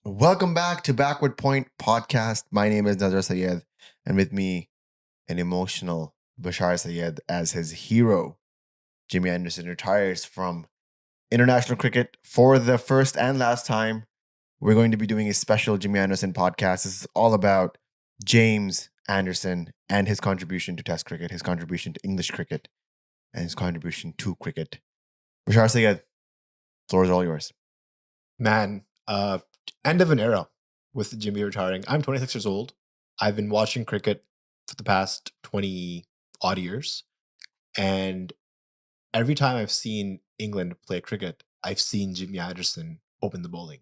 Welcome back to Backward Point Podcast. My name is Nazar Sayed, and with me, an emotional Bashar Sayed as his hero. Jimmy Anderson retires from international cricket for the first and last time. We're going to be doing a special Jimmy Anderson podcast. This is all about James Anderson and his contribution to Test cricket, his contribution to English cricket, and his contribution to cricket. Bashar Sayed, floor is all yours. Man, end of an era with Jimmy retiring. I'm 26 years old. I've been watching cricket for the past 20 odd years. And every time I've seen England play cricket, I've seen Jimmy Anderson open the bowling.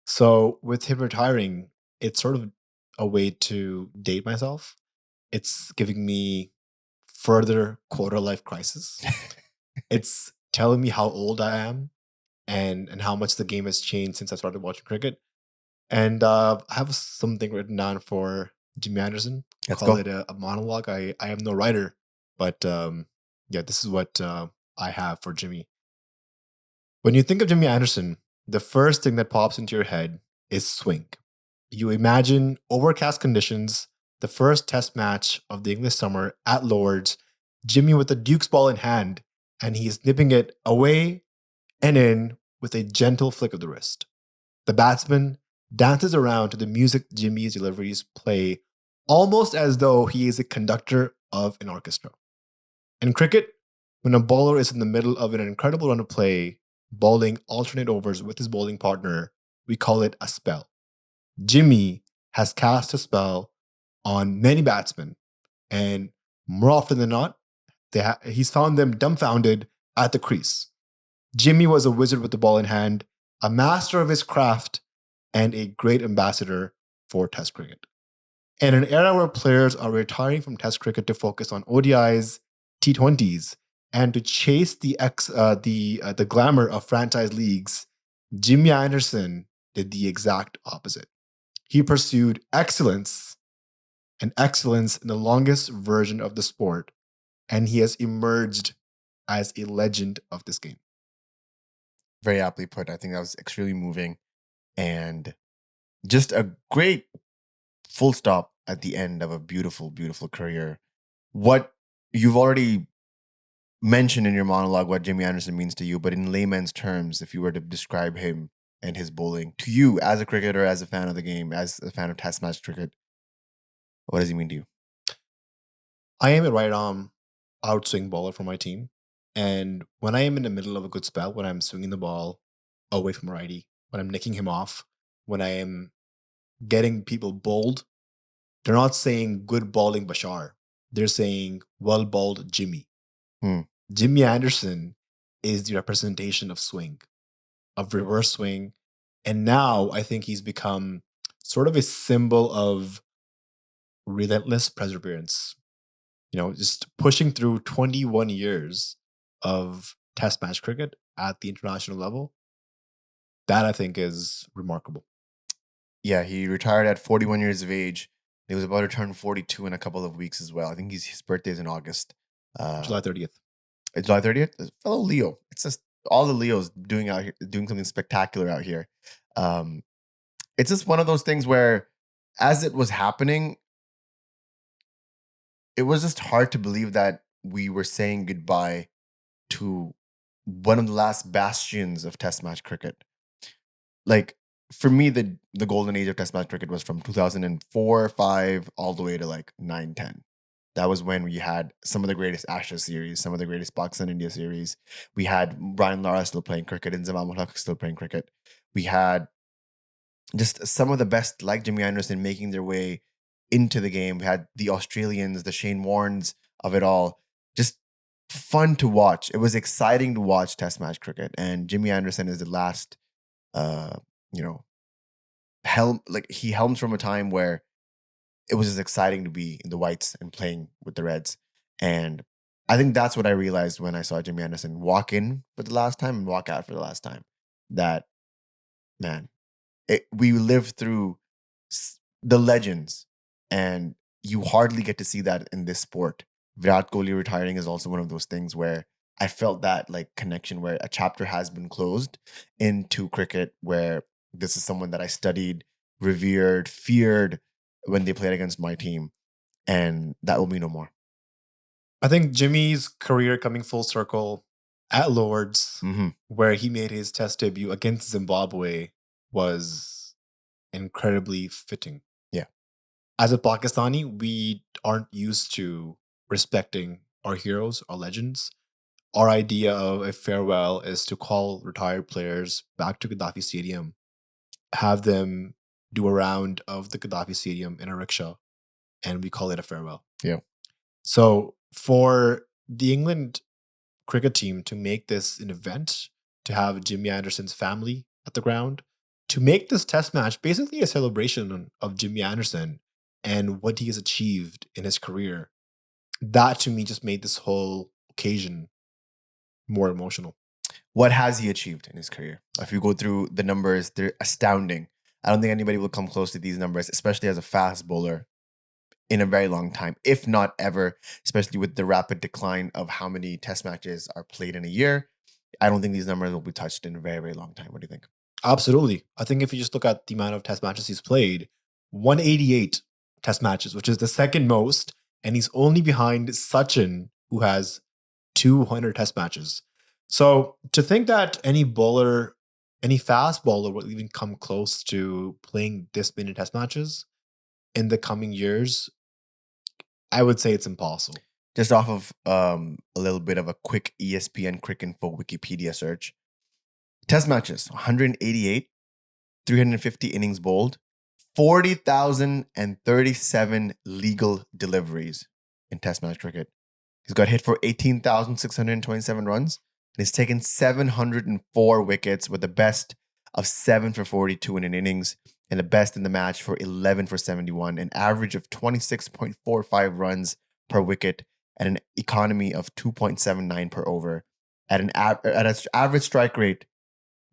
So with him retiring, it's sort of a way to date myself. It's giving me further quarter life crisis. It's telling me how old I am and how much the game has changed since I started watching cricket. And I have something written down for Jimmy Anderson. Let's Call go. it a monologue. I am no writer, but yeah, this is what I have for Jimmy. When you think of Jimmy Anderson, the first thing that pops into your head is swing. You imagine overcast conditions, the first test match of the English summer at Lord's, Jimmy with the Duke's ball in hand, and he's nipping it away and in with a gentle flick of the wrist. The batsman dances around to the music Jimmy's deliveries play, almost as though he is a conductor of an orchestra. In cricket, when a bowler is in the middle of an incredible run of play, bowling alternate overs with his bowling partner, we call it a spell. Jimmy has cast a spell on many batsmen, and more often than not, he's found them dumbfounded at the crease. Jimmy was a wizard with the ball in hand, a master of his craft, and a great ambassador for Test cricket. In an era where players are retiring from Test cricket to focus on ODIs, T20s, and to chase the glamour of franchise leagues, Jimmy Anderson did the exact opposite. He pursued excellence and excellence in the longest version of the sport, and he has emerged as a legend of this game. Very aptly put. I think that was extremely moving and just a great full stop at the end of a beautiful, beautiful career. What you've already mentioned in your monologue, what Jimmy Anderson means to you, but in layman's terms, if you were to describe him and his bowling to you as a cricketer, as a fan of the game, as a fan of Test match cricket, what does he mean to you? I am a right arm outswing bowler for my team. And when I am in the middle of a good spell, when I'm swinging the ball away from righty, when I'm nicking him off, when I am getting people bowled, they're not saying good bowling Bashar. They're saying well bowled Jimmy. Hmm. Jimmy Anderson is the representation of swing, of reverse swing. And now I think he's become sort of a symbol of relentless perseverance. You know, just pushing through 21 years of test match cricket at the international level. That I think is remarkable. Yeah, he retired at 41 years of age. He was about to turn 42 in a couple of weeks as well. I think his birthday is in August. July 30th. It's July 30th. Fellow Leo. It's just all the Leos doing out here, doing something spectacular out here. It's just one of those things where, as it was happening, it was just hard to believe that we were saying goodbye to one of the last bastions of Test match cricket. Like for me, the golden age of Test match cricket was from 2004, 5, all the way to like 9, 10. That was when we had some of the greatest Ashes series, some of the greatest Pakistan India series. We had Brian Lara still playing cricket and Zaman ul Haq still playing cricket. We had just some of the best, like Jimmy Anderson, making their way into the game. We had the Australians, the Shane Warnes of it all. Just fun to watch. It was exciting to watch Test match cricket. And Jimmy Anderson is the last, uh, you know, he helms from a time where it was just exciting to be in the whites and playing with the Reds. And I think that's what I realized when I saw Jimmy Anderson walk in for the last time and walk out for the last time. That, man, we lived through the legends, and you hardly get to see that in this sport. Virat Kohli retiring is also one of those things where I felt that like connection where a chapter has been closed into cricket where this is someone that I studied, revered, feared when they played against my team. And that will be no more. I think Jimmy's career coming full circle at Lords, Hmm. where he made his test debut against Zimbabwe, was incredibly fitting. Yeah. As a Pakistani, we aren't used to respecting our heroes, our legends. Our idea of a farewell is to call retired players back to Gaddafi Stadium, have them do a round of the Gaddafi Stadium in a rickshaw, and we call it a farewell. Yeah. So for the England cricket team to make this an event, to have Jimmy Anderson's family at the ground, to make this test match basically a celebration of Jimmy Anderson and what he has achieved in his career, that to me just made this whole occasion more emotional. What has he achieved in his career? If you go through the numbers, they're astounding. I don't think anybody will come close to these numbers, especially as a fast bowler, in a very long time, if not ever, especially with the rapid decline of how many test matches are played in a year. I don't think these numbers will be touched in a very, very long time. What do you think? Absolutely. I think if you just look at the amount of test matches he's played, 188 test matches, which is the second most, and he's only behind Sachin, who has 200 test matches. So to think that any bowler, any fast bowler will even come close to playing this many test matches in the coming years, I would say it's impossible. Just off of a little bit of a quick ESPN Cricket Info Wikipedia search. Test matches, 188, 350 innings bowled, 40,037 legal deliveries in Test match cricket. He's got hit for 18,627 runs and he's taken 704 wickets with the best of 7 for 42 in an innings and the best in the match for 11 for 71, an average of 26.45 runs per wicket at an economy of 2.79 per over, at an average strike rate,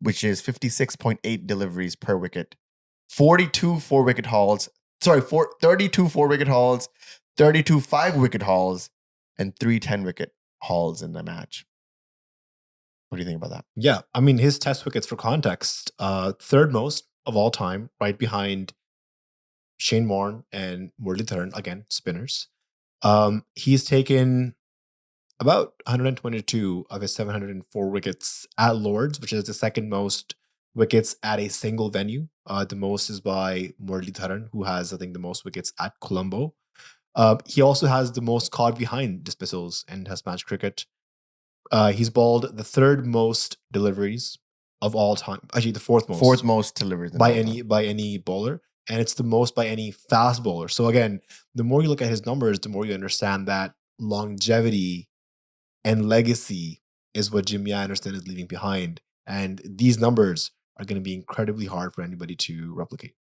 which is 56.8 deliveries per wicket, 32 4-wicket hauls, 32 4-wicket hauls, 32 5-wicket hauls, and 3 10-wicket hauls in the match. What do you think about that? Yeah, I mean, his test wickets, for context, third most of all time, right behind Shane Warne and Muralitharan, again, spinners. He's taken about 122 of his 704 wickets at Lords, which is the second most wickets at a single venue. The most is by Muralitharan, who has, I think, the most wickets at Colombo. He also has the most caught behind dismissals in Test match cricket. He's bowled the third most deliveries of all time. Actually, the fourth most. Fourth most deliveries by any bowler, and it's the most by any fast bowler. So again, the more you look at his numbers, the more you understand that longevity and legacy is what Jimmy Anderson is leaving behind, and these numbers are going to be incredibly hard for anybody to replicate.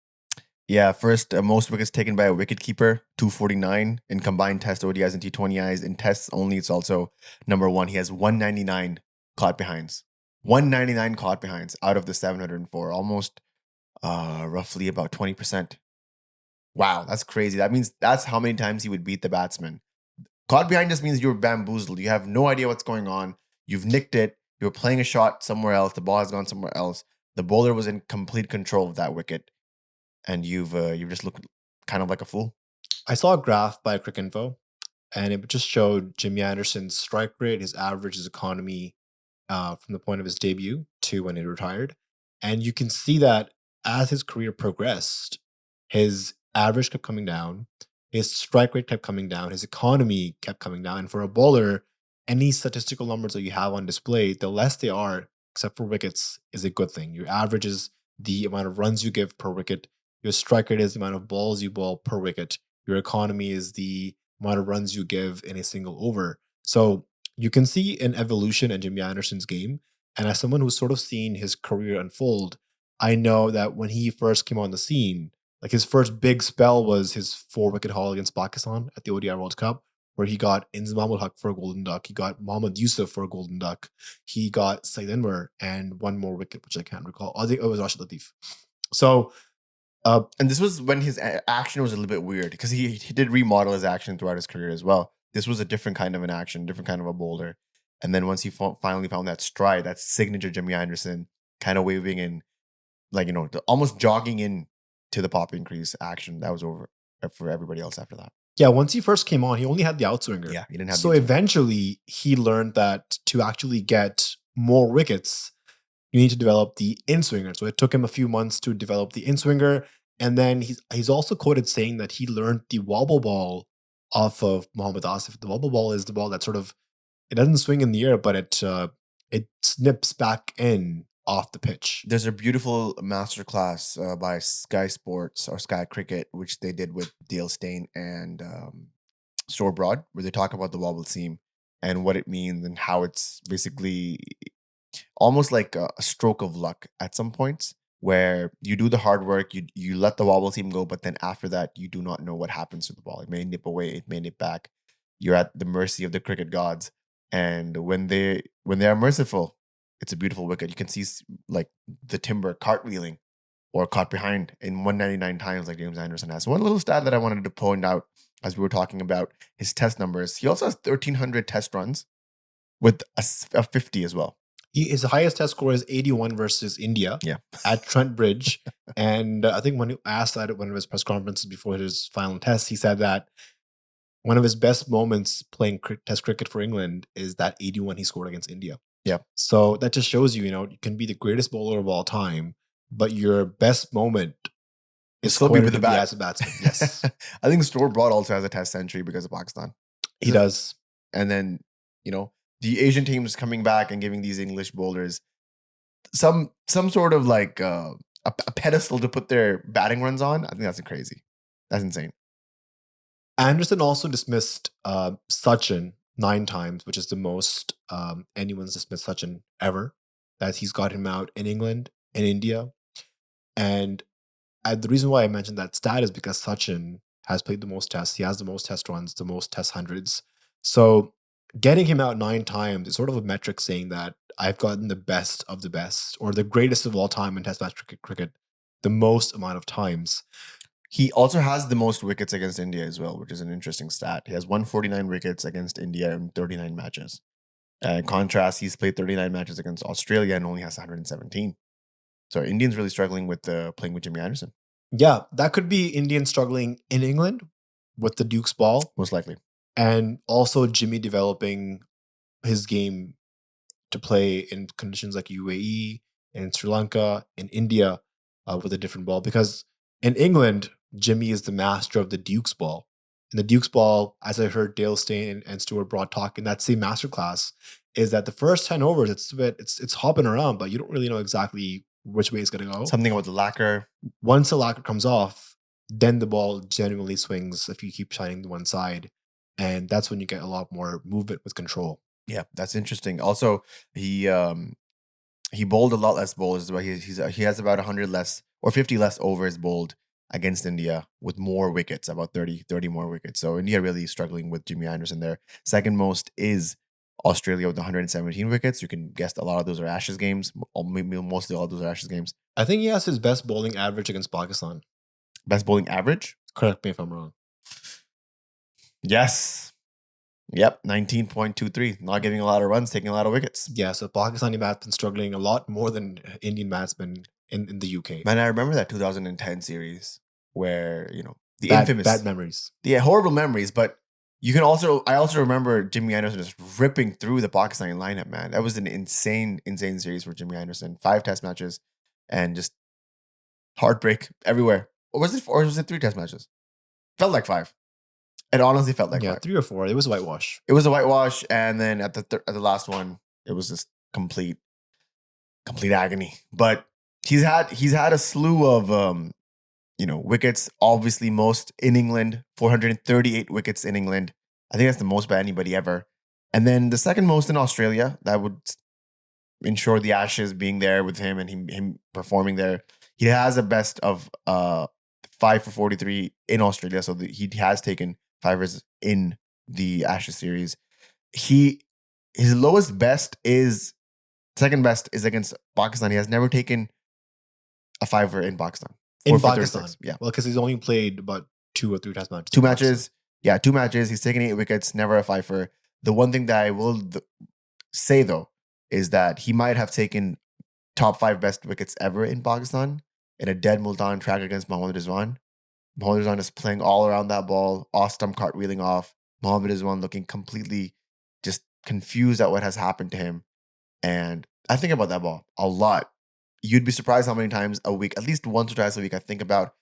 Yeah, first, most wickets taken by a wicketkeeper, 249 in combined Test ODIs and T20Is. In Tests only, it's also number one. He has 199 caught behinds. 199 caught behinds out of the 704, almost roughly about 20%. Wow, that's crazy. That means that's how many times he would beat the batsman. Caught behind just means you're bamboozled. You have no idea what's going on. You've nicked it. You're playing a shot somewhere else. The ball has gone somewhere else. The bowler was in complete control of that wicket, and you've just looked kind of like a fool. I saw a graph by Cricinfo, and it just showed Jimmy Anderson's strike rate, his average, his economy from the point of his debut to when he retired. And you can see that as his career progressed, his average kept coming down, his strike rate kept coming down, his economy kept coming down. And for a bowler, any statistical numbers that you have on display, the less they are, except for wickets, is a good thing. Your average is the amount of runs you give per wicket. Your strike rate is the amount of balls you bowl per wicket. Your economy is the amount of runs you give in a single over. So you can see an evolution in Jimmy Anderson's game. And as someone who's sort of seen his career unfold, I know that when he first came on the scene, like his first big spell was his 4-wicket haul against Pakistan at the ODI World Cup, where he got Inzamam ul Haq for a golden duck. He got Mohammad Yusuf for a golden duck. He got Saeed Anwar and one more wicket, which I can't recall. I think it was Rashid Latif. So, and this was when his action was a little bit weird because he did remodel his action throughout his career as well. This was a different kind of an action, different kind of a bowler. And then once he finally found that stride, that signature Jimmy Anderson kind of waving in like, almost jogging in to the popping crease action. That was over for everybody else after that. Yeah, once he first came on, he only had the outswinger. Yeah, he didn't have So the outswinger. eventually, he learned that to actually get more wickets, you need to develop the in-swinger. So it took him a few months to develop the in-swinger. And then he's also quoted saying that he learned the wobble ball off of Mohammad Asif. The wobble ball is the ball that sort of, it doesn't swing in the air, but it snips back in off the pitch. There's a beautiful masterclass by Sky Sports or Sky Cricket, which they did with Dale Steyn and Store Broad, where they talk about the wobble seam and what it means and how it's basically almost like a stroke of luck at some points, where you do the hard work, you let the wobble seam go, but then after that, you do not know what happens to the ball. It may nip away, it may nip back. You're at the mercy of the cricket gods, and when they are merciful, it's a beautiful wicket. You can see like the timber cartwheeling or caught behind in 199 times, like James Anderson has. One little stat that I wanted to point out as we were talking about his test numbers: he also has 1,300 test runs with a 50 as well. His highest test score is 81 versus India at Trent Bridge. And I think when he asked that at one of his press conferences before his final test, he said that one of his best moments playing test cricket for England is that 81 he scored against India. Yeah. So that just shows you, you can be the greatest bowler of all time, but your best moment is still be with the bat as a batsman. Yes. I think Store Broad also has a test century because of Pakistan. He does. And then, the Asian teams coming back and giving these English bowlers some sort of like a pedestal to put their batting runs on. I think that's crazy. That's insane. Anderson also dismissed Sachin 9 times, which is the most anyone's dismissed Sachin ever. That he's got him out in England, in India. And the reason why I mentioned that stat is because Sachin has played the most tests. He has the most test runs, the most test hundreds. So getting him out 9 times is sort of a metric saying that I've gotten the best of the best, or the greatest of all time in test match cricket the most amount of times. He also has the most wickets against India as well, which is an interesting stat. He has 149 wickets against India in 39 matches. In contrast, he's played 39 matches against Australia and only has 117. So Indians really struggling with playing with Jimmy Anderson. Yeah, that could be Indians struggling in England with the Duke's ball. Most likely. And also Jimmy developing his game to play in conditions like UAE, in Sri Lanka, in India with a different ball. Because in England, Jimmy is the master of the Duke's ball. And the Duke's ball, as I heard Dale Steyn and Stuart Broad talk in that same masterclass, is that the first 10 overs, it's hopping around, but you don't really know exactly which way it's going to go. Something about the lacquer. Once the lacquer comes off, then the ball genuinely swings if you keep shining to one side. And that's when you get a lot more movement with control. Yeah, that's interesting. Also, he bowled a lot less bowlers, but he has about 100 less or 50 less overs bowled against India with more wickets, about 30 more wickets. So India really struggling with Jimmy Anderson there. Second most is Australia with 117 wickets. You can guess a lot of those are Ashes games. Or maybe mostly all of those are Ashes games. I think he has his best bowling average against Pakistan. Best bowling average? Correct me if I'm wrong. Yes. Yep, 19.23. Not getting a lot of runs, taking a lot of wickets. Yeah, so Pakistani batsmen struggling a lot more than Indian batsmen in the UK. Man, I remember that 2010 series where, the infamous... Bad memories. Yeah, horrible memories, but I also remember Jimmy Anderson just ripping through the Pakistani lineup, man. That was an insane series for Jimmy Anderson. 5 test matches and just heartbreak everywhere. Or was it 3 test matches? Felt like 5. It honestly felt like 5. 3 or 4. It was a whitewash. It was a whitewash, and then at the last one, it was just complete agony. But he's had a slew of wickets. Obviously, most in England, 438 wickets in England. I think that's the most by anybody ever. And then the second most in Australia. That would ensure the Ashes being there with him and him performing there. He has a best of 5 for 43 in Australia, so he has taken 5ers in the Ashes series. His lowest best is second best is against Pakistan. He has never taken a 5er in Pakistan. In Pakistan, yeah. Well, because he's only played about 2 or 3 test matches. 2 matches. Yeah, 2 matches. He's taken 8 wickets, never a 5er. The one thing that I will say though is that he might have taken top 5 best wickets ever in Pakistan in a dead Multan track against Mohammad Rizwan. Mohammad Rizwan is playing all around that ball, off stump cartwheeling off. Mohammad Rizwan looking completely just confused at what has happened to him. And I think about that ball a lot. You'd be surprised how many times a week, at least once or twice a week, I think about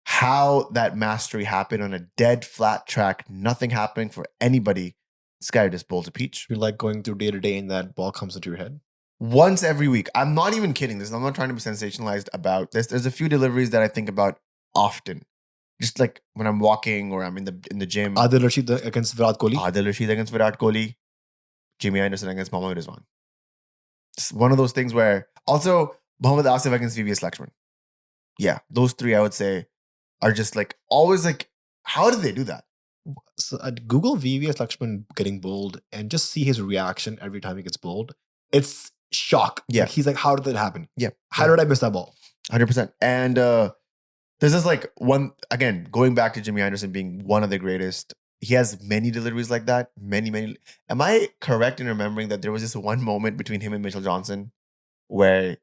how that mastery happened on a dead flat track, nothing happening for anybody. This guy just bowls a peach. You're like going through day to day and that ball comes into your head. Once every week. I'm not even kidding this. I'm not trying to be sensationalized about this. There's a few deliveries that I think about often. Just like when I'm walking or I'm in the gym. Adil Rashid against Virat Kohli. Adil Rashid against Virat Kohli. Jimmy Anderson against Mohammad Rizwan. It's one of those things where also Mohammad Asif against VVS Lakshman. Yeah, those three I would say are just like always like, how did they do that? So I'd Google VVS Lakshman getting bowled and just see his reaction every time he gets bowled. It's shock. Yeah. Like, he's like, how did that happen? Yeah. How did I miss that ball? 100%. And this is like one, again, going back to Jimmy Anderson being one of the greatest. He has many deliveries like that. Many. Am I correct in remembering that there was this one moment between him and Mitchell Johnson where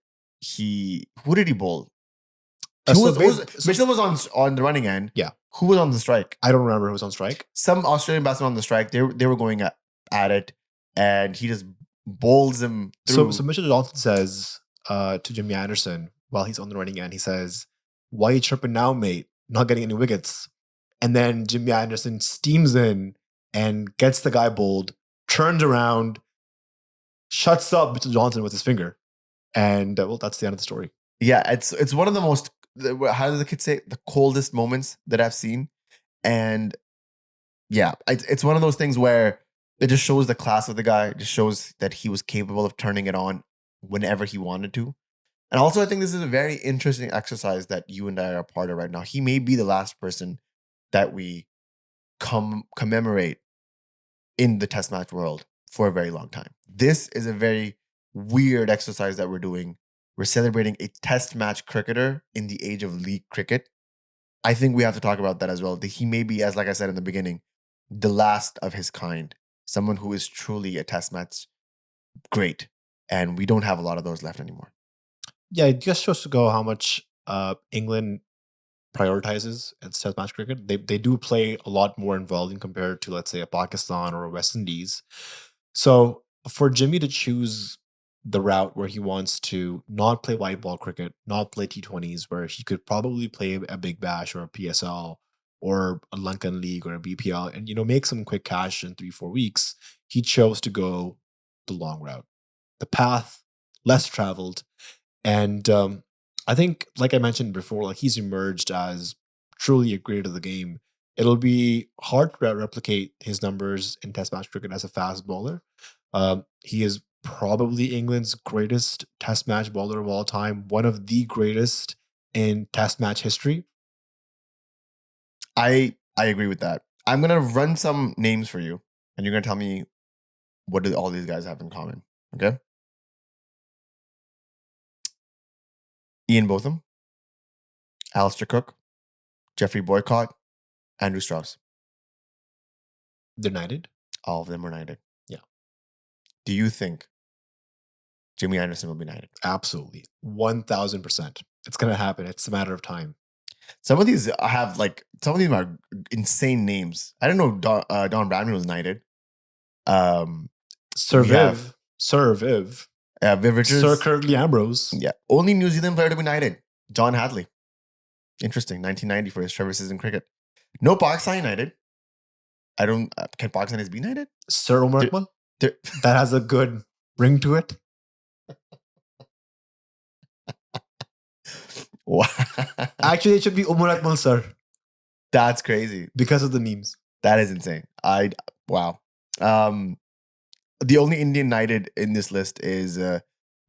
who did he bowl? Mitchell was on the running end. Yeah. Who was on the strike? I don't remember who was on strike. Some Australian batsman on the strike. They were going at it, and he just bowls him through. So Mitchell Johnson says to Jimmy Anderson while he's on the running end, he says, "Why you chirping now, mate? Not getting any wickets." And then Jimmy Anderson steams in and gets the guy bowled, turns around, shuts up Mitchell Johnson with his finger, and well, that's the end of the story. Yeah, it's one of the most, how do the kids say, the coldest moments that I've seen. And yeah, it's one of those things where it just shows the class of the guy. It just shows that he was capable of turning it on whenever he wanted to. And also, I think this is a very interesting exercise that you and I are a part of right now. He may be the last person that we commemorate in the test match world for a very long time. This is a very weird exercise that we're doing. We're celebrating a test match cricketer in the age of league cricket. I think we have to talk about that as well. That he may be, as like I said in the beginning, the last of his kind. Someone who is truly a test match great. And we don't have a lot of those left anymore. Yeah, it just shows to go how much England prioritizes its test match cricket. They do play a lot more in volume compared to, let's say, a Pakistan or a West Indies. So for Jimmy to choose the route where he wants to not play white ball cricket, not play T20s, where he could probably play a Big Bash or a PSL or a Lankan League or a BPL and, make some quick cash in 3-4 weeks, he chose to go the long route, the path less traveled. And I think, like I mentioned before, like he's emerged as truly a great of the game. It'll be hard to replicate his numbers in test match cricket as a fast bowler. He is probably England's greatest test match bowler of all time, one of the greatest in test match history. I agree with that. I'm going to run some names for you, and you're going to tell me what do all these guys have in common, okay? Ian Botham, Alistair Cook, Jeffrey Boycott, Andrew Strauss. They're knighted? All of them were knighted. Yeah. Do you think Jimmy Anderson will be knighted? Absolutely. 1,000%. It's going to happen. It's a matter of time. Some of these some of them are insane names. I don't know Don Bradman was knighted. Sir Viv. Viv Richards. Sir Curtly Ambrose. Yeah. Only New Zealand player to be knighted. John Hadley. Interesting. 1990 for his services in cricket. No Pakistani knighted. I don't. Can Pakistanis be knighted? Sir Omar Akmal? That has a good ring to it. Wow. Actually, it should be Umar Akmal, sir. That's crazy. Because of the memes. That is insane. Wow. The only Indian knighted in this list is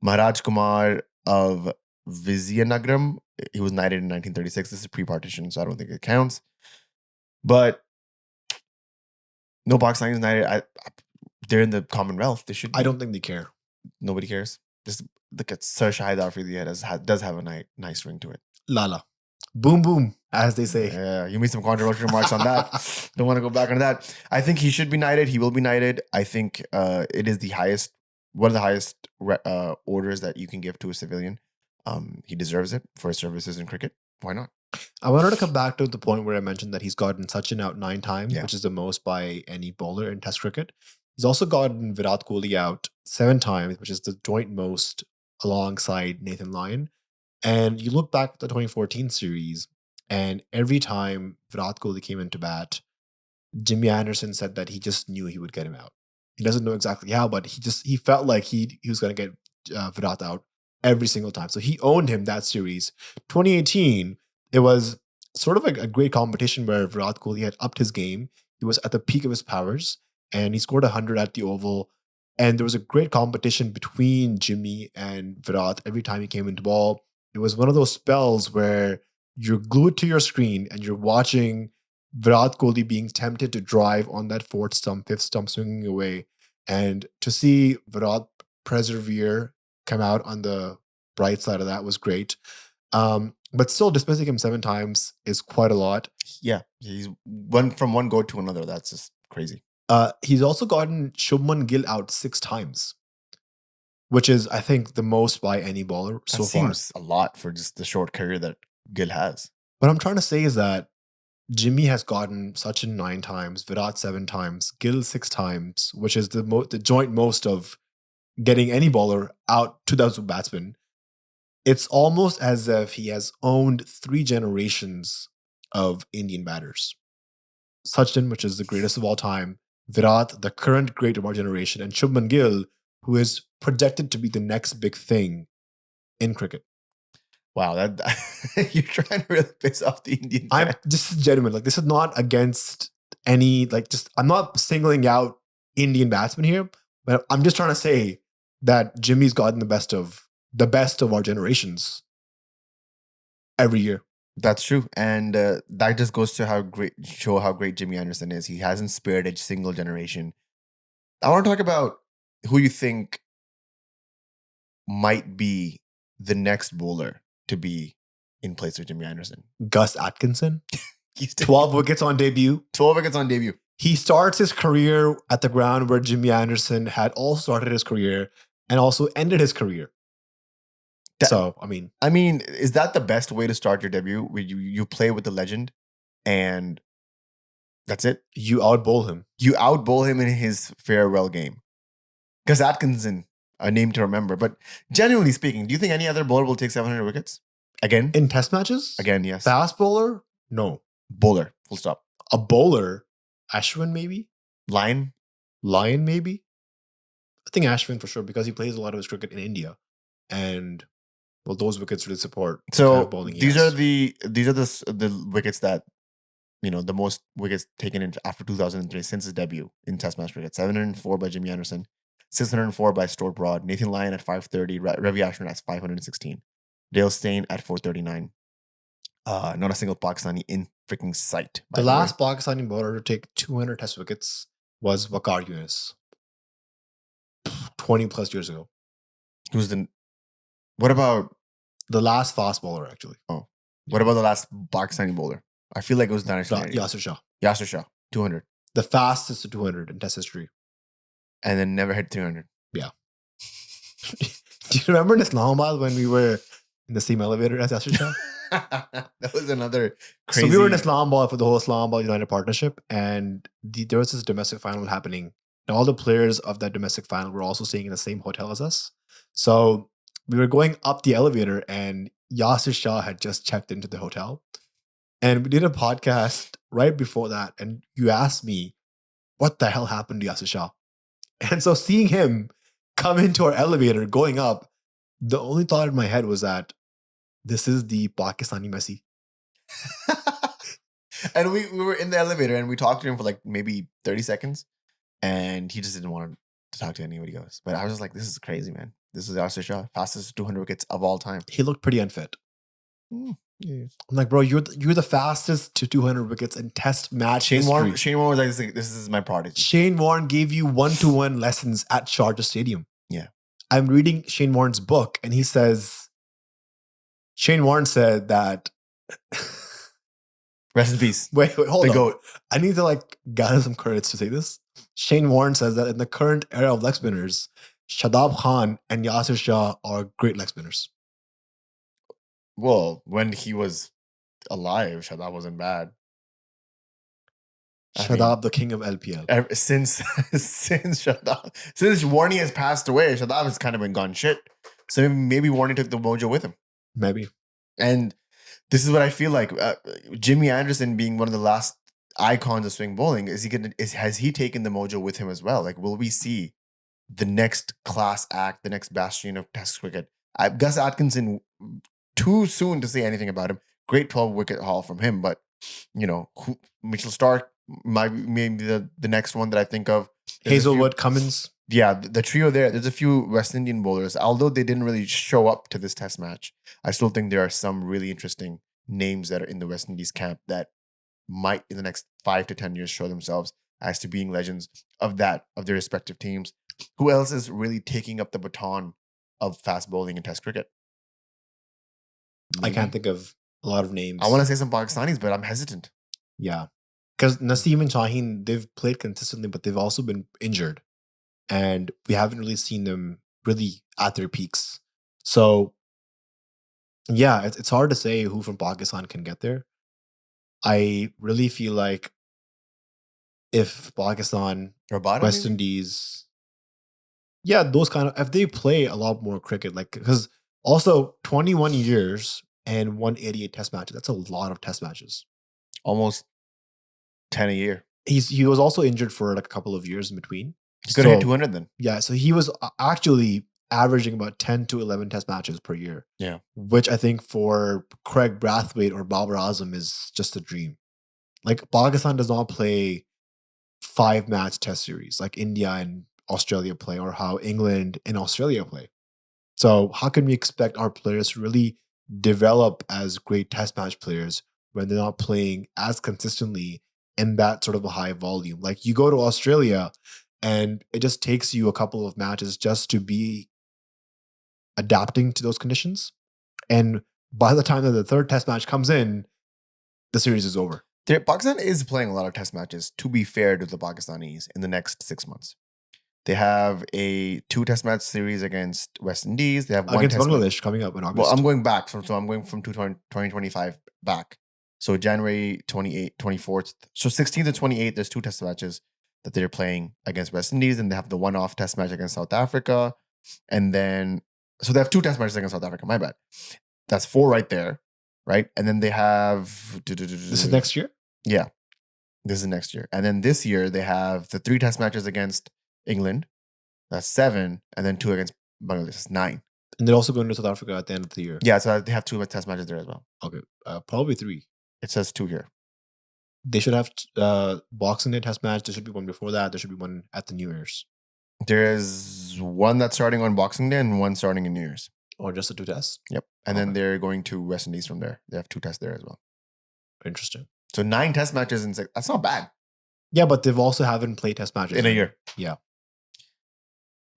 Maharaj Kumar of Vizianagaram. He was knighted in 1936. This is pre-partition, so I don't think it counts. But no Pakistanis knighted. They're in the Commonwealth. They should be. I don't think they care. Nobody cares. Just look at Sir Shahid Afridi. Does have a nice ring to it. Lala. Boom, boom, as they say. Yeah, you made some controversial remarks on that. Don't want to go back on that. I think he should be knighted. He will be knighted. I think it is the highest one of the highest orders that you can give to a civilian. He deserves it for his services in cricket. Why not? I wanted to come back to the point where I mentioned that he's gotten Sachin out 9 times, Yeah. which is the most by any bowler in Test cricket. He's also gotten Virat Kohli out 7 times, which is the joint most alongside Nathan Lyon. And you look back at the 2014 series, and every time Virat Kohli came into bat, Jimmy Anderson said that he just knew he would get him out. He doesn't know exactly how, but he felt like he was going to get Virat out every single time. So he owned him that series. 2018, it was sort of a great competition where Virat Kohli had upped his game. He was at the peak of his powers, and he scored 100 at the Oval. And there was a great competition between Jimmy and Virat every time he came into ball. It was one of those spells where you're glued to your screen and you're watching Virat Kohli being tempted to drive on that fourth stump, fifth stump, swinging away. And to see Virat persevere, come out on the bright side of that was great. But still, dismissing him 7 times is quite a lot. Yeah, he's from one go to another. That's just crazy. He's also gotten Shubman Gill out 6 times, which is, I think, the most by any bowler so far. Seems a lot for just the short career that Gill has. What I'm trying to say is that Jimmy has gotten Sachin 9 times, Virat 7 times, Gill 6 times, which is the joint most of getting any bowler out to those batsmen. It's almost as if he has owned 3 generations of Indian batters. Sachin, which is the greatest of all time, Virat, the current great of our generation, and Shubman Gill, who is projected to be the next big thing in cricket. Wow, that you're trying to really piss off the Indian fan. This is genuine. Like, this is not against any, I'm not singling out Indian batsmen here, but I'm just trying to say that Jimmy's gotten the best of our generations every year. That's true, and that just goes to how great Jimmy Anderson is. He hasn't spared a single generation. I want to talk about who you think might be the next bowler to be in place of Jimmy Anderson. Gus Atkinson, 12 wickets on debut. 12 wickets on debut. He starts his career at the ground where Jimmy Anderson had also started his career and also ended his career. I mean, is that the best way to start your debut? Where you play with the legend, and that's it. You outbowl him. You outbowl him in his farewell game. Gus Atkinson, a name to remember. But genuinely speaking, do you think any other bowler will take 700 wickets again in Test matches? Again, yes. Fast bowler? No. Bowler. Full stop. A bowler? Ashwin maybe. Lion maybe. I think Ashwin for sure, because he plays a lot of his cricket in India, and well, those wickets really support. So kind of bowling these are the wickets that, the most wickets taken in after 2003 since his debut in Test match cricket. 704 by Jimmy Anderson, 604 by Stuart Broad, Nathan Lyon at 530, Ravi Ashwin at 516, Dale Steyn at 439. Not a single Pakistani in freaking sight. The last Pakistani bowler to take 200 Test wickets was Waqar Younis, 20 plus years ago. What about the last fast bowler, actually? Oh, what about the last Pakistani bowler? I feel like it was Yasir Shah. Yasir Shah, 200. The fastest to 200 in Test history. And then never hit 300. Yeah. Do you remember in Islamabad when we were in the same elevator as Yasir Shah? That was another crazy... So we were in Islamabad for the whole Islamabad United partnership, and there was this domestic final happening. And all the players of that domestic final were also staying in the same hotel as us. So we were going up the elevator, and Yasir Shah had just checked into the hotel. And we did a podcast right before that, and you asked me, what the hell happened to Yasir Shah? And so seeing him come into our elevator going up, the only thought in my head was that this is the Pakistani Messi. And we were in the elevator, and we talked to him for like maybe 30 seconds, and he just didn't want to talk to anybody else. But I was just like, this is crazy, man. This is Yasir Shah, fastest 200 wickets of all time. He looked pretty unfit. Yeah. I'm like, bro, you're the fastest to 200 wickets in Test match history. Shane Warne was like, this is my prodigy. Shane Warne gave you 1-to-1 lessons at Sharjah Stadium. Yeah. I'm reading Shane Warne's book, and he says, Shane Warne said that... Rest in peace. Wait, hold on. GOAT. I need to gather some credits to say this. Shane Warne says that in the current era of leg spinners, Shadab Khan and Yasir Shah are great leg spinners. Well, when he was alive, Shadab wasn't bad. I mean, Shadab, the king of LPL. since Warney has passed away, Shadab has kind of been gone shit. So maybe Warney took the mojo with him. Maybe. And this is what I feel like. Jimmy Anderson being one of the last icons of swing bowling, has he taken the mojo with him as well? Like, will we see the next class act, the next bastion of Test cricket? Gus Atkinson, too soon to say anything about him. Great 12-wicket haul from him, but Mitchell Stark might maybe the next one that I think of. Hazelwood, Cummins. Yeah, the trio there. There's a few West Indian bowlers. Although they didn't really show up to this Test match, I still think there are some really interesting names that are in the West Indies camp that might, in the next 5 to 10 years, show themselves as to being legends of their respective teams. Who else is really taking up the baton of fast bowling in Test cricket? I can't think of a lot of names. I want to say some Pakistanis, but I'm hesitant. Yeah. Because Naseem and Shaheen, they've played consistently, but they've also been injured. And we haven't really seen them really at their peaks. So, yeah, it's hard to say who from Pakistan can get there. I really feel like if Pakistan, Rabada, West maybe? Indies, yeah, those kind of, if they play a lot more cricket, like, because also 21 years and 188 test matches, that's a lot of test matches. Almost 10 a year. He was also injured for like a couple of years in between. He could have hit 200 then. Yeah, so he was actually averaging about 10 to 11 test matches per year. Yeah. Which I think for Craig Brathwaite or Babar Azam is just a dream. Like, Pakistan does not play 5-match test series like India and Australia play, or how England and Australia play. So how can we expect our players to really develop as great test match players when they're not playing as consistently in that sort of a high volume? Like, you go to Australia and it just takes you a couple of matches just to be adapting to those conditions. And by the time that the third test match comes in, the series is over. Pakistan is playing a lot of test matches, to be fair to the Pakistanis, in the next 6 months. They have a 2 test match series against West Indies. They have one against test Bangladesh coming up in August. Well, I'm going back. So I'm going from 2025 back. So January 28th, 24th. So 16th and 28th, there's 2 test matches that they're playing against West Indies. And they have the one-off test match against South Africa. And then, so they have 2 test matches against South Africa. My bad. That's 4 right there. Right? And then they have... This is next year? Yeah. This is next year. And then this year, they have the 3 test matches against England. That's 7. And then 2 against Bangladesh. That's 9. And they're also going to South Africa at the end of the year. Yeah, so they have 2 test matches there as well. Okay. Probably 3. It says 2 here. They should have Boxing Day test match. There should be one before that. There should be one at the New Year's. There is one that's starting on Boxing Day and one starting in New Year's. Or just the 2 tests? Yep. And then they're going to West Indies from there. They have 2 tests there as well. Interesting. So 9 test matches in 6. That's not bad. Yeah, but they've also haven't played test matches in a year. Yeah.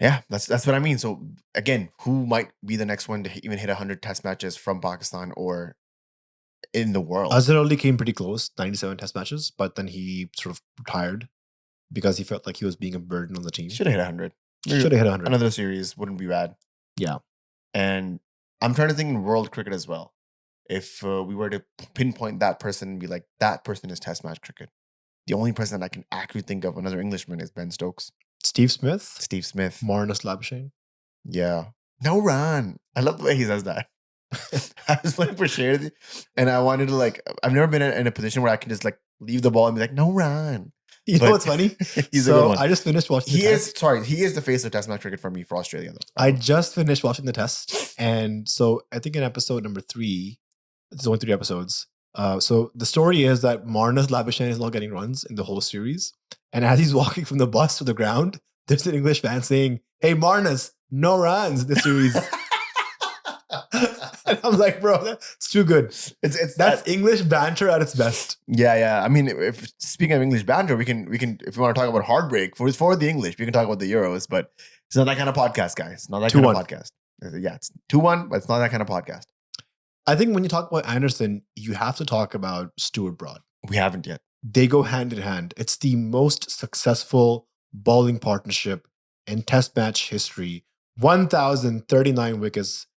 Yeah, that's what I mean. So again, who might be the next one to even hit 100 test matches from Pakistan or in the world? Azhar Ali came pretty close, 97 test matches, but then he sort of retired because he felt like he was being a burden on the team. Should have hit 100. Should have hit 100. Another series wouldn't be bad. Yeah. And I'm trying to think in world cricket as well. If we were to pinpoint that person and be like, that person is test match cricket. The only person that I can actually think of, another Englishman, is Ben Stokes. Steve Smith. Marnus Labuschagne. Yeah. No run. I love the way he says that. I was playing for Share and I wanted to I've never been in a position where I can just leave the ball and be like, no run. You know what's funny? He's a good one. I just finished watching he is the face of test match cricket for me for Australia though. I just finished watching the test. And so I think in episode number 3, there's only 3 episodes. So the story is that Marnus Labuschagne is not getting runs in the whole series. And as he's walking from the bus to the ground, there's an English fan saying, hey, Marnus, no runs in the series. And I'm like, bro, that's too good. That's English banter at its best. Yeah. I mean, if speaking of English banter, we can if you want to talk about heartbreak for the English, we can talk about the Euros, but it's not that kind of podcast, guys. It's not that kind of podcast. Yeah, it's 2-1, but it's not that kind of podcast. I think when you talk about Anderson, you have to talk about Stuart Broad. We haven't yet. They go hand in hand. It's the most successful bowling partnership in Test match history. 1,039 wickets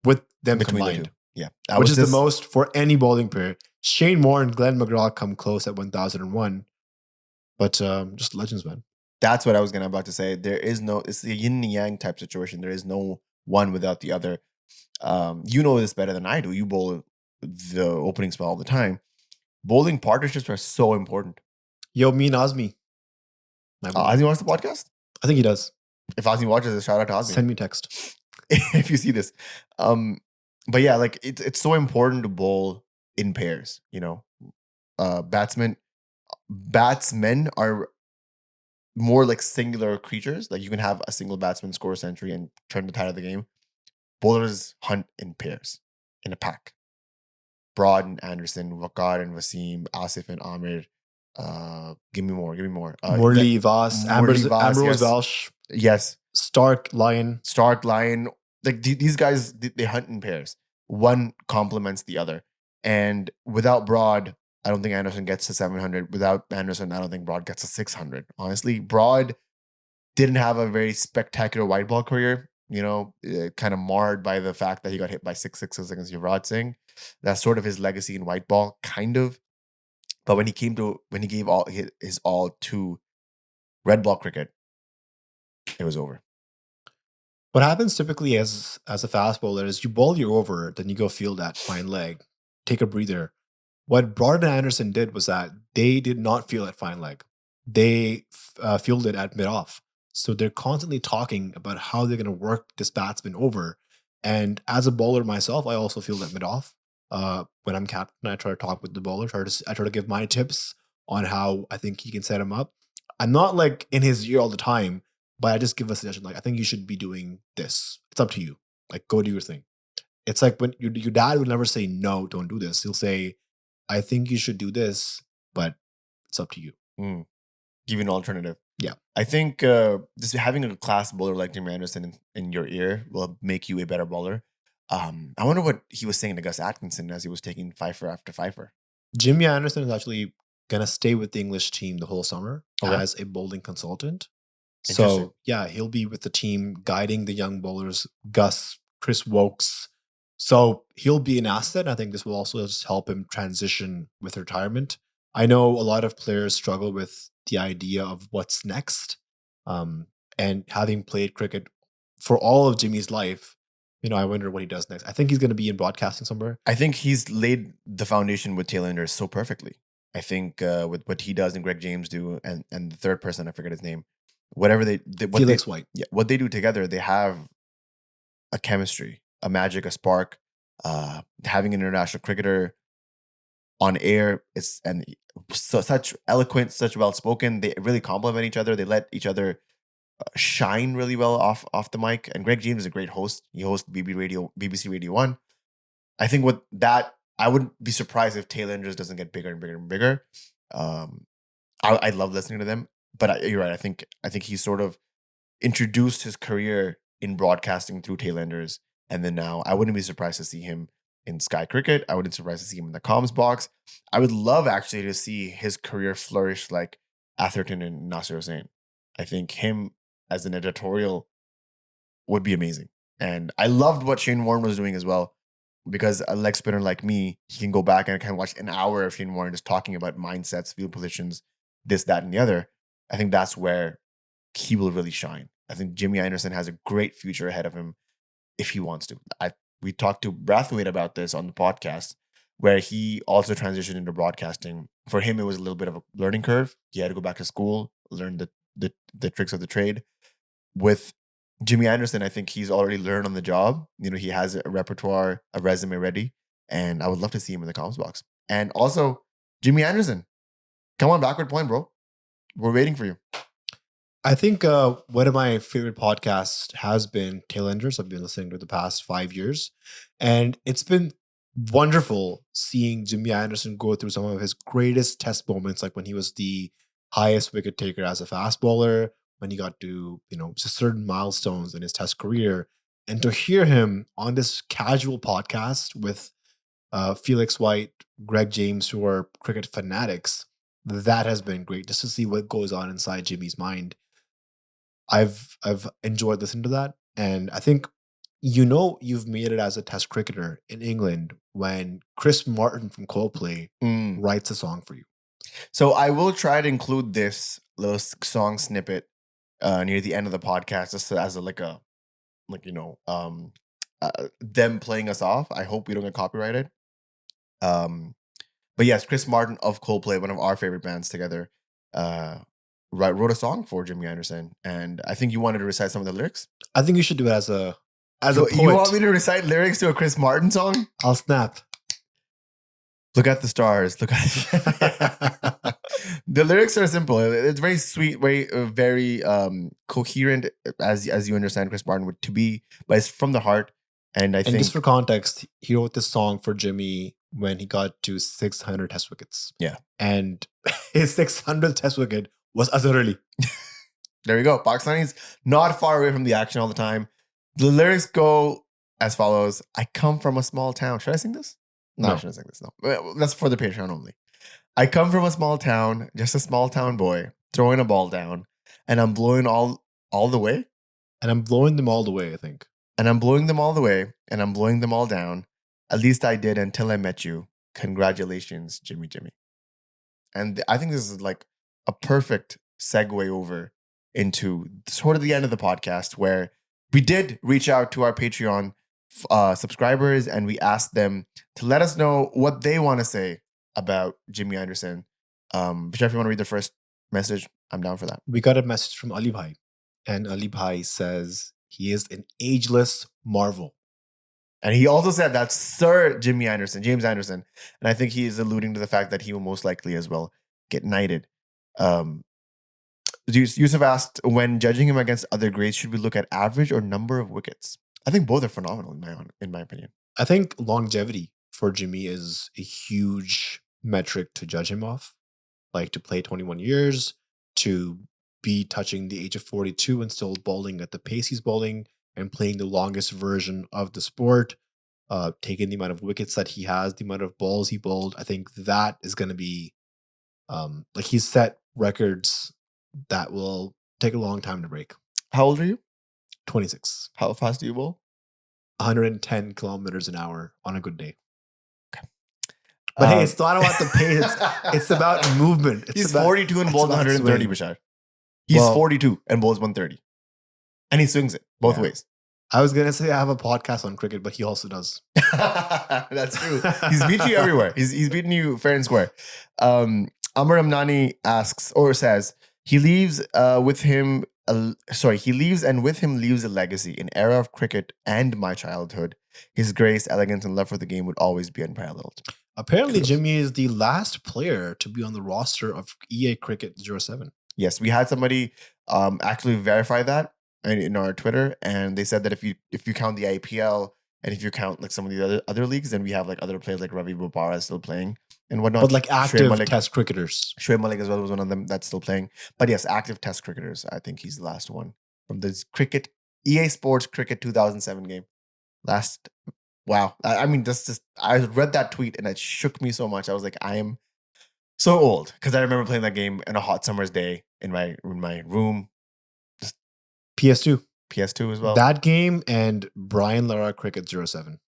with them Between the two. combined, Yeah. which is the most for any bowling player. Shane Warne and Glenn McGraw come close at 1,001, but just legends, man. That's what I was about to say. There is no, it's a yin and yang type situation. There is no one without the other. You know this better than I do. You bowl the opening spell all the time. Bowling partnerships are so important. Yo, me and Azmi. Azmi watches the podcast? I think he does. If Azmi watches it, shout out to Azmi. Send me a text. If you see this. But yeah, like it's so important to bowl in pairs, you know. Batsmen are more like singular creatures. Like you can have a single batsman score a century and turn the tide of the game. Bowlers hunt in pairs, in a pack. Broad and Anderson, Waqar and Wasim, Asif and Amir. Give me more. Murli, Vas, Ambrose yes. Welsh. Yes. Stark, Lyon. Like these guys, they hunt in pairs. One complements the other. And without Broad, I don't think Anderson gets to 700. Without Anderson, I don't think Broad gets to 600. Honestly, Broad didn't have a very spectacular white ball career. You know, kind of marred by the fact that he got hit by 6 sixes against Yuvraj Singh. That's sort of his legacy in white ball, kind of. But when he gave all his all to red ball cricket, it was over. What happens typically as a fast bowler is you bowl your over, then you go field that fine leg, take a breather. What Broad and Anderson did was that they did not field at fine leg. They fielded at mid-off. So they're constantly talking about how they're going to work this batsman over. And as a bowler myself, I also field at mid-off. When I'm captain, I try to talk with the bowler. I try to give my tips on how I think he can set him up. I'm not like in his ear all the time, but I just give a suggestion. Like, I think you should be doing this. It's up to you. Like, go do your thing. It's like when your dad would never say, no, don't do this. He'll say, I think you should do this, but it's up to you. Give you an alternative. Yeah. I think just having a class bowler like Jimmy Anderson in your ear will make you a better bowler. I wonder what he was saying to Gus Atkinson as he was taking fifer after fifer. Jimmy Anderson is actually going to stay with the English team the whole summer as a bowling consultant. So, yeah, he'll be with the team guiding the young bowlers, Gus, Chris Wokes. So he'll be an asset. I think this will also just help him transition with retirement. I know a lot of players struggle with the idea of what's next. And having played cricket for all of Jimmy's life, you know, I wonder what he does next. I think he's going to be in broadcasting somewhere. I think he's laid the foundation with Tailenders so perfectly. I think with what he does and Greg James do, and the third person, I forget his name, whatever Felix White. Yeah, what they do together, they have a chemistry, a magic, a spark. Having an international cricketer on air, such eloquent, such well spoken. They really complement each other. They let each other shine really well off the mic. And Greg James is a great host. He hosts BBC Radio 1. I think with that, I wouldn't be surprised if Tailenders doesn't get bigger and bigger and bigger. I love listening to them, but you're right. I think he sort of introduced his career in broadcasting through Tailenders, and then now I wouldn't be surprised to see him in Sky Cricket. I wouldn't be surprised to see him in the comms box. I would love actually to see his career flourish like Atherton and Nasir Hussain. I think him as an editorial would be amazing. And I loved what Shane Warne was doing as well, because a leg spinner like me, he can go back and kind of watch an hour of Shane Warne just talking about mindsets, field positions, this, that, and the other. I think that's where he will really shine. I think Jimmy Anderson has a great future ahead of him if he wants to. We talked to Brathwaite about this on the podcast, where he also transitioned into broadcasting. For him, it was a little bit of a learning curve. He had to go back to school, learn the tricks of the trade. With Jimmy Anderson, I think he's already learned on the job. You know, he has a repertoire, a resume ready, and I would love to see him in the comms box. And also, Jimmy Anderson, come on, backward point, bro. We're waiting for you. I think one of my favorite podcasts has been Tailenders. I've been listening to the past 5 years, and it's been wonderful seeing Jimmy Anderson go through some of his greatest test moments, like when he was the highest wicket taker as a fast bowler, when he got to, you know, just certain milestones in his test career. And to hear him on this casual podcast with Felix White, Greg James, who are cricket fanatics, that has been great, just to see what goes on inside Jimmy's mind. I've enjoyed listening to that, and I think you've made it as a Test cricketer in England when Chris Martin from Coldplay Mm. writes a song for you. So I will try to include this little song snippet near the end of the podcast, just as them playing us off. I hope we don't get copyrighted. But yes, Chris Martin of Coldplay, one of our favorite bands together, wrote a song for Jimmy Anderson, and I think you wanted to recite some of the lyrics. I think you should do it as a So poet. you want me to recite lyrics to a Chris Martin song? I'll snap. Look at the stars. Look at the lyrics are simple. It's very sweet, very coherent, as you understand Chris Martin would to be, but it's from the heart. And I think just for context, he wrote this song for Jimmy when he got to 600 Test wickets. Yeah. And his 600th Test wicket was Azhar Ali. There you go. Pakistani's not far away from the action all the time. The lyrics go as follows. I come from a small town. Should I sing this? No, I shouldn't sing this. No. Well, that's for the Patreon only. I come from a small town, just a small town boy, throwing a ball down, and I'm blowing all the way. And I'm blowing them all the way, I think. And I'm blowing them all the way, and I'm blowing them all down. At least I did until I met you. Congratulations, Jimmy. And I think this is like a perfect segue over into sort of the end of the podcast, where we did reach out to our Patreon subscribers, and we asked them to let us know what they want to say about Jimmy Anderson. Whichever if you want to read the first message, I'm down for that. We got a message from Ali Bhai, and Ali Bhai says he is an ageless marvel. And he also said that's Sir James Anderson. And I think he is alluding to the fact that he will most likely as well get knighted. Yusuf asked, when judging him against other greats, should we look at average or number of wickets? I think both are phenomenal in my opinion. I think longevity for Jimmy is a huge metric to judge him off. Like to play 21 years, to be touching the age of 42 and still bowling at the pace he's bowling and playing the longest version of the sport, taking the amount of wickets that he has, the amount of balls he bowled. I think that is going to be like he's set records that will take a long time to break. How old are you? 26. How fast do you bowl? 110 kilometers an hour on a good day. Okay. But hey, it's not about the pace. It's about movement. He's 42 and bowls 130, Bashar. He's 42 and bowls 130. And he swings it both ways. I was going to say I have a podcast on cricket, but he also does. That's true. He's beat you everywhere. He's beaten you fair and square. Amar Amnani asks or says, he leaves with him leaves a legacy, an era of cricket and my childhood. His grace, elegance, and love for the game would always be unparalleled. Apparently, Jimmy is the last player to be on the roster of EA Cricket 07. Yes, we had somebody actually verify that in our Twitter, and they said that if you count the IPL and if you count like some of the other leagues, then we have like other players like Ravi Bopara still playing and whatnot. But like active Test cricketers. Shoaib Malik as well was one of them that's still playing. But yes, active Test cricketers. I think he's the last one from this EA Sports Cricket 2007 game. Wow. I mean, I read that tweet and it shook me so much. I was like, I am so old because I remember playing that game in a hot summer's day in my room. PS2 as well. That game and Brian Lara Cricket 07.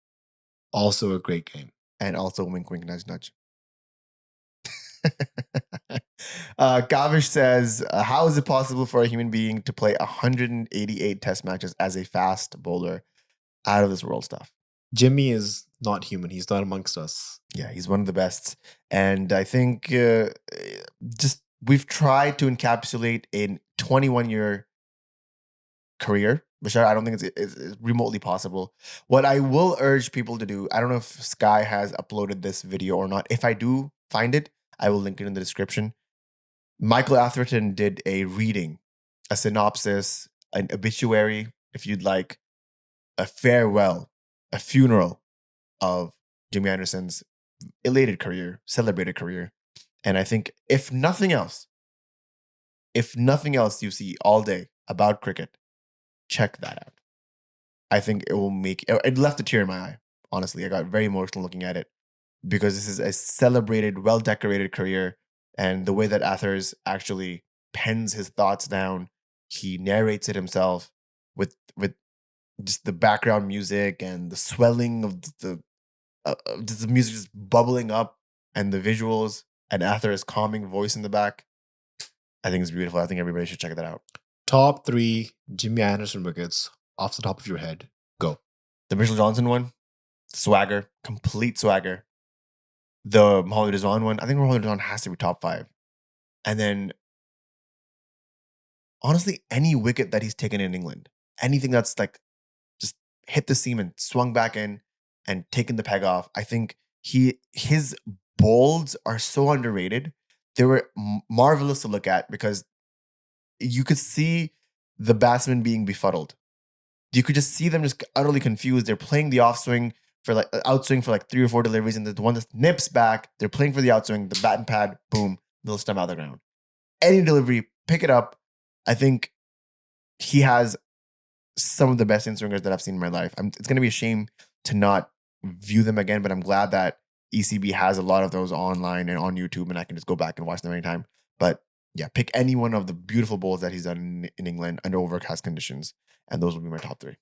Also a great game. And also wink, wink, nudge, nudge. Kavish says, how is it possible for a human being to play 188 test matches as a fast bowler? Out of this world stuff. Jimmy is not human. He's not amongst us. Yeah, he's one of the best. And I think we've tried to encapsulate a 21-year career, which I don't think it's remotely possible. What I will urge people to do, I don't know if Sky has uploaded this video or not. If I do find it, I will link it in the description. Michael Atherton did a reading, a synopsis, an obituary, if you'd like, a farewell, a funeral of Jimmy Anderson's elated career, celebrated career. And I think if nothing else you see all day about cricket, check that out. I think it left a tear in my eye. Honestly, I got very emotional looking at it because this is a celebrated, well-decorated career. And the way that Athers actually pens his thoughts down He narrates it himself with just the background music and the swelling of just the music just bubbling up and the visuals and Ather's calming voice in the back. I think it's beautiful. I think everybody should check that out. Top 3 Jimmy Anderson wickets off the top of your head. Go. The Mitchell Johnson one, swagger, complete swagger. The Mohammad Rizwan one, I think Mohammad Rizwan has to be top 5. And then, honestly, any wicket that he's taken in England, anything that's like just hit the seam and swung back in and taken the peg off, I think his bowls are so underrated. They were marvelous to look at because you could see the batsmen being befuddled. You could just see them just utterly confused. They're playing the off swing for like outswing for like 3 or 4 deliveries, and the one that nips back, they're playing for the outswing, the bat and pad, boom, they'll stump out of the ground. Any delivery, pick it up. I think he has some of the best in-swingers that I've seen in my life. It's going to be a shame to not view them again, but I'm glad that ECB has a lot of those online and on YouTube, and I can just go back and watch them anytime. But yeah, pick any one of the beautiful bowls that he's done in England under overcast conditions, and those will be my top 3.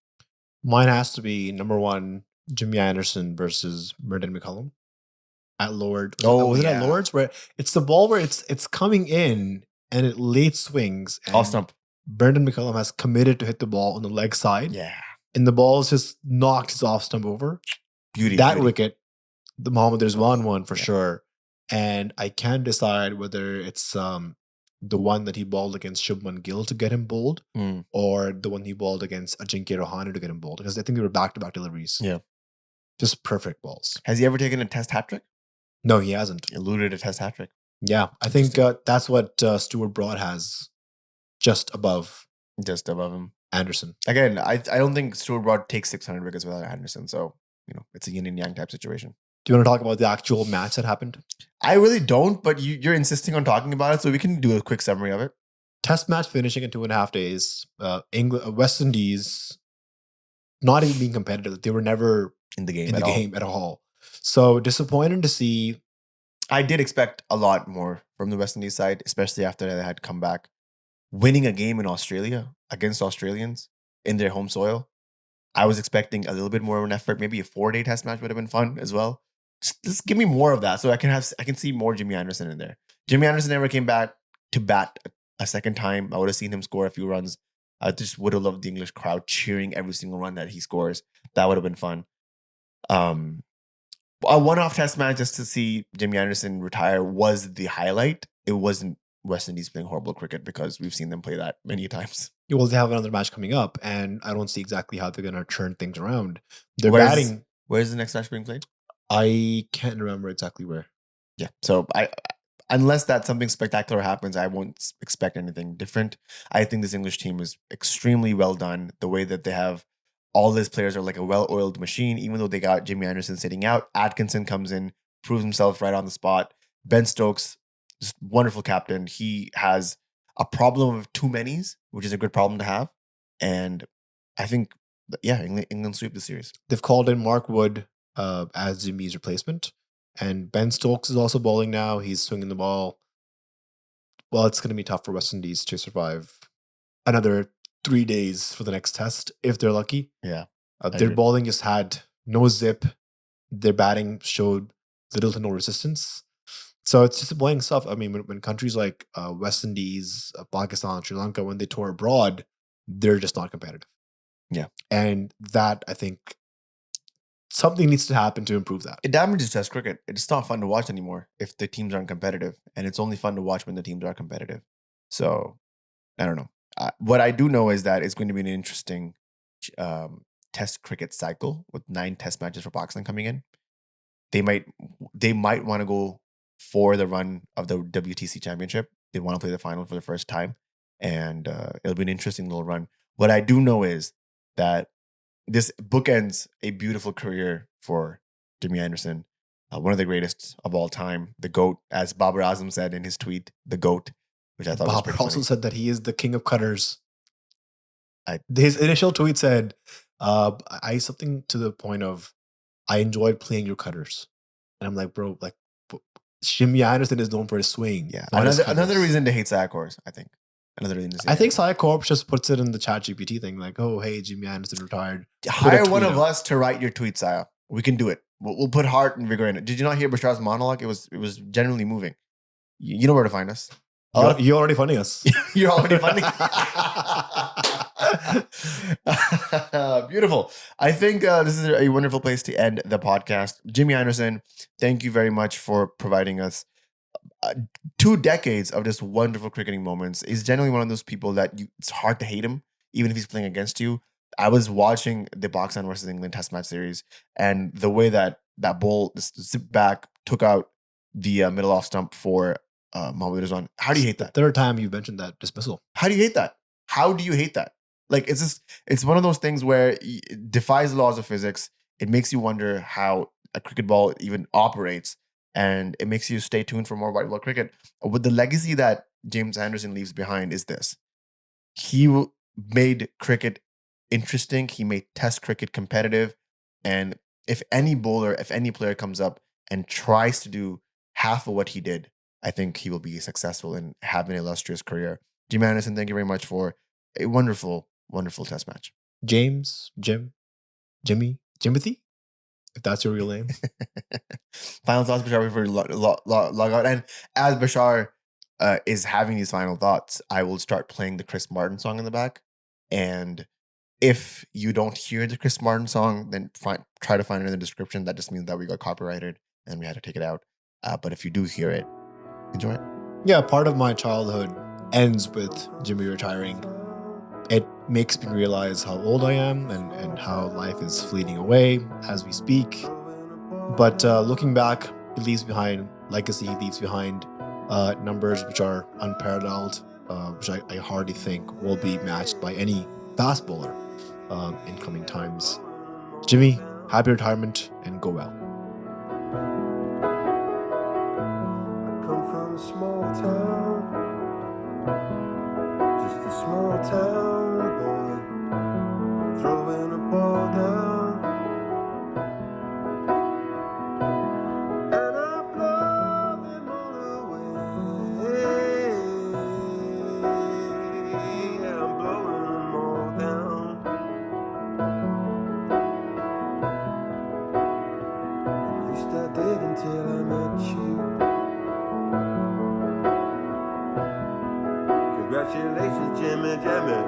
Mine has to be number 1, Jimmy Anderson versus Brendan McCullum at Lord. Was it at Lords? Where it's the ball where it's coming in and it late swings. And Off stump. Brendan McCullum has committed to hit the ball on the leg side. Yeah. And the ball's just knocked his off stump over. Beauty. Wicket, the Mohammad Rizwan one for sure. And I can't decide whether it's the one that he bowled against Shubman Gill to get him bowled or the one he bowled against Ajinkya Rahane to get him bowled. Because I think they were back-to-back deliveries. Yeah. Just perfect balls. Has he ever taken a test hat-trick? No, he hasn't. Eluded a test hat-trick. Yeah, I think that's what Stuart Broad has just above him. Anderson. Again, I don't think Stuart Broad takes 600 wickets without Anderson. So, it's a yin and yang type situation. Do you want to talk about the actual match that happened? I really don't, but you're insisting on talking about it, so we can do a quick summary of it. Test match finishing in 2.5 days. West Indies not even being competitive. They were never in the game at all. So disappointed to see. I did expect a lot more from the West Indies side, especially after they had come back. Winning a game in Australia against Australians in their home soil. I was expecting a little bit more of an effort. Maybe a 4-day test match would have been fun as well. Just give me more of that so I can see more Jimmy Anderson in there. Jimmy Anderson never came back to bat a second time. I would have seen him score a few runs. I just would have loved the English crowd cheering every single run that he scores. That would have been fun. A one-off test match just to see Jimmy Anderson retire was the highlight. It wasn't West Indies playing horrible cricket because we've seen them play that many times. Well, they have another match coming up, and I don't see exactly how they're going to turn things around. They're batting. Where's the next match being played? I can't remember exactly where. Yeah, so unless that something spectacular happens, I won't expect anything different. I think this English team is extremely well done. The way that they have all these players are like a well-oiled machine, even though they got Jimmy Anderson sitting out. Atkinson comes in, proves himself right on the spot. Ben Stokes, just wonderful captain. He has a problem of too manys, which is a good problem to have. And I think, England sweep the series. They've called in Mark Wood as Jimmy's replacement. And Ben Stokes is also bowling now. He's swinging the ball. Well, it's going to be tough for West Indies to survive another 3 days for the next test, if they're lucky. Yeah. Their bowling just had no zip. Their batting showed little to no resistance. So it's just bowling stuff. I mean, when countries like West Indies, Pakistan, Sri Lanka, when they tour abroad, they're just not competitive. Yeah. And that, I think, something needs to happen to improve that. It damages Test cricket. It's not fun to watch anymore if the teams aren't competitive. And it's only fun to watch when the teams are competitive. So, I don't know. What I do know is that it's going to be an interesting Test cricket cycle with 9 Test matches for Pakistan coming in. They might want to go for the run of the WTC Championship. They want to play the final for the first time. And it'll be an interesting little run. What I do know is that this bookends a beautiful career for Jimmy Anderson, one of the greatest of all time, the GOAT, as Babar Azam said in his tweet, the GOAT, which I thought was pretty funny. Also said that he is the king of cutters. His initial tweet said, I something to the point of, I enjoyed playing your cutters. And I'm like, bro, like, Jimmy Anderson is known for his swing. Yeah, another reason to hate Sakors, I think. another thing to say. I think Psycorp just puts it in the chat GPT thing, like, oh, hey, Jimmy Anderson retired. Hire one of us to write your tweet, Saya. We can do it. We'll put heart and vigor in it. Did you not hear Bashar's monologue? It was genuinely moving. You know where to find us. You're already funding us. You're already funding. Beautiful. I think this is a wonderful place to end the podcast. Jimmy Anderson, thank you very much for providing us 2 decades of just wonderful cricketing moments. He's generally one of those people that it's hard to hate him, even if he's playing against you. I was watching the Pakistan versus England Test match series, and the way that ball just zipped back, took out the middle off stump for Mohammad Rizwan. How do you hate that? Third time you mentioned that dismissal. How do you hate that? How do you hate that? Like, it's one of those things where it defies the laws of physics. It makes you wonder how a cricket ball even operates, and it makes you stay tuned for more white ball cricket. With the legacy that James Anderson leaves behind is this. He made cricket interesting. He made Test cricket competitive. And if any bowler, if any player comes up and tries to do half of what he did, I think he will be successful in having an illustrious career. Jim Anderson, thank you very much for a wonderful, wonderful Test match. James, Jim, Jimmy, Jimothy, if that's your real name. Final thoughts, Bashar, before we log out. And as Bashar is having these final thoughts, I will start playing the Chris Martin song in the back. And if you don't hear the Chris Martin song, then try to find it in the description. That just means that we got copyrighted and we had to take it out. But if you do hear it, enjoy it. Yeah, part of my childhood ends with Jimmy retiring. It makes me realize how old I am and how life is fleeting away as we speak. But looking back, he leaves behind legacy, he leaves behind numbers which are unparalleled, which I hardly think will be matched by any fast bowler in coming times. Jimmy, happy retirement and go well. I come from a small town, just a small town boy, throwing a ball down, and I blow them all away. I'm blowing them all down. At least I did until I met you. Congratulations, Jimmy, Jimmy.